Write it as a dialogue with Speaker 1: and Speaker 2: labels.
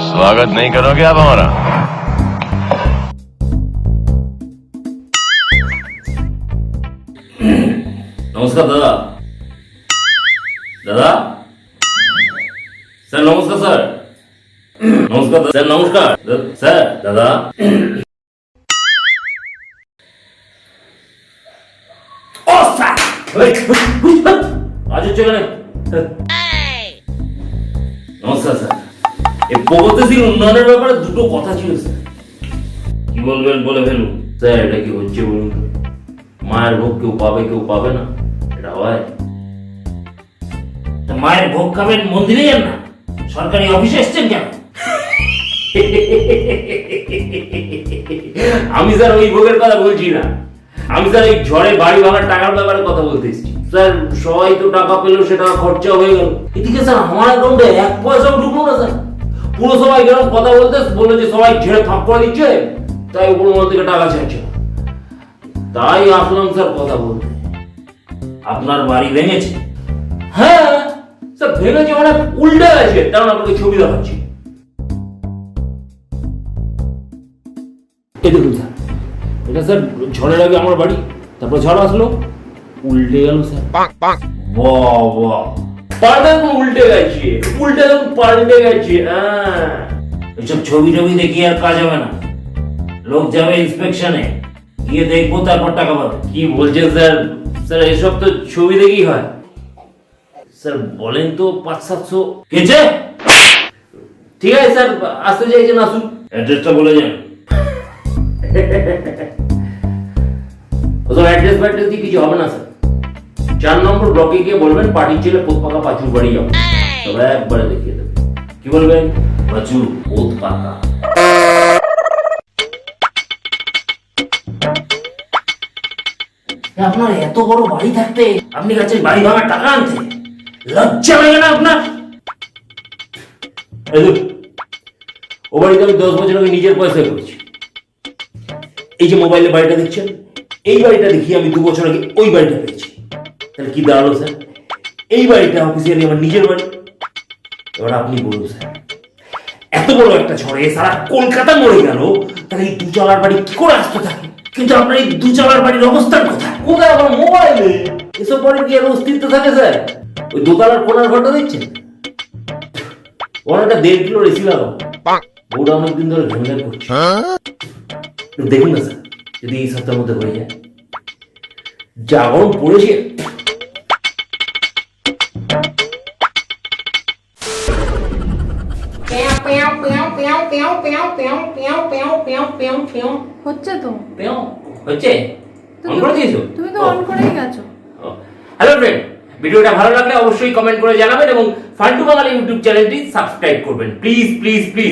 Speaker 1: स्वागत नहीं करोगे आप हमारा?
Speaker 2: নমস্কার দাদা। দাদা স্যার নমস্কার স্যার। নমস্কার স্যার নমস্কার স্যার দাদা। ও স্যার আজ হচ্ছে কেন? নমস্কার স্যার। এই প্রগতিশীল উন্নয়নের ব্যাপারে দুটো কথা ছিল স্যার। কি বলবেন বলে ফেলুন স্যার। এটা কি হচ্ছে বলুন তো? মায়ের ভোগ কেউ পাবে কেউ পাবে না, এটা হয়? মায়ের ভোগ খাবেন মন্দিরে যান না, সরকারি অফিসে এসছেন কেন? আমি স্যার ওই ভোগের কথা বলছি না, আমি স্যার এই ঝড়ে বাড়ি ভাঙার টাকার ব্যাপারে কথা বলতে এসেছি। স্যার সবাই তো টাকা পেলো, সে টাকা খরচা হয়ে গেল, এদিকে স্যার আমার অ্যাকাউন্টে 1 পয়সাও ঢুকলো না স্যার। পুরো সবাই গেলাম কথা বলতে, বললো যে সবাই ঝেড়ে ফাঁক করে দিচ্ছে, তাই উপর মধ্যে থেকে টাকা ছাড়ছে। তাই আসলাম স্যার কথা বলতে। আপনার বাড়ি ভেঙেছে? হ্যাঁ স্যার ভেঙেছে, মানে উল্টে গেছে। তেমন আপনাকে ছবি দেখাচ্ছি, এই দেখুন স্যার। এটা স্যার ঝড়ের আগে আমার বাড়ি, তারপর ঝড় আসলো, উল্টে গেল স্যার। বাহ পাল্টে উল্টে গেছে, উল্টে পাল্টে গেছে। এসব ছবি টবি দেখি আর কাজ হবে না, লোক যাবে ইন্সপেকশনে, গিয়ে দেখবো তারপর টাকা পাবে। কি বলছেন স্যার? স্যার এসব তো ছবি দেখি হয়। স্যার বলেন তো 500-700 কেছে? ঠিক আছে স্যার, আসতে চাইছেন আসুন, অ্যাড্রেসটা বলে যান। ওসব অ্যাড্রেস ফ্যাড্রেস দিয়ে কিছু হবে না স্যার। 4 নম্বর ব্লকে গিয়ে বলবেন পাটির ছেলে পোতপাকা পাঁচুর বাড়ি যাও, তবে একবারে দেখিয়ে দেবে। কি বলবেন? পাঁচু পোতপাকা। আপনার এত বড় বাড়ি থাকতে আপনি কাছেন বাড়ি ভাঙার টাকা আনতে? লজ্জা লাগে না আপনার? ও বাড়িতে আমি 10 বছর আগে নিজের পয়সায় করেছি। এই যে মোবাইলে বাড়িটা দেখছেন, এই বাড়িটা দেখিয়ে আমি 2 বছর আগে ওই বাড়িটা পেয়েছি। তাহলে কি দাঁড়ালো স্যার? এই বাড়িটা অফিসিয়ালি আমার নিজের বাড়ি। এবার আপনি বলুন স্যার, এত বড় একটা ঝড়ে সারা কলকাতা মরে গেল, তাহলে এই 2 তলার বাড়ি কি করে আসতে থাকে? কিন্তু আপনার এই 2 তলার বাড়ির অবস্থান কোথায়? কোথায়? আমার মোবাইলে। এসব বাড়ির কি আর অস্তিত্ব থাকে স্যার? ওই 2 তলার কোনার ঘরটা দেখছেন, ওনাটা 1.5 কিলো এসি লাগাও, ওটা অনেকদিন ধরে ঘেমঘেম করছে। দেখুন না স্যার, যদি এই সপ্তাহের মধ্যে হয়ে যায়। যা গরম পড়েছে।
Speaker 3: হচ্ছে তো।
Speaker 2: হচ্ছে? অন করে দিয়েছো?
Speaker 3: তুমি তো অন করেই গেছো।
Speaker 2: হ্যালো ফ্রেন্ড, ভিডিওটা ভালো লাগলে অবশ্যই কমেন্ট করে জানাবেন এবং ফান্টু বাঙালি ইউটিউব চ্যানেলটি সাবস্ক্রাইব করবেন। Please please please.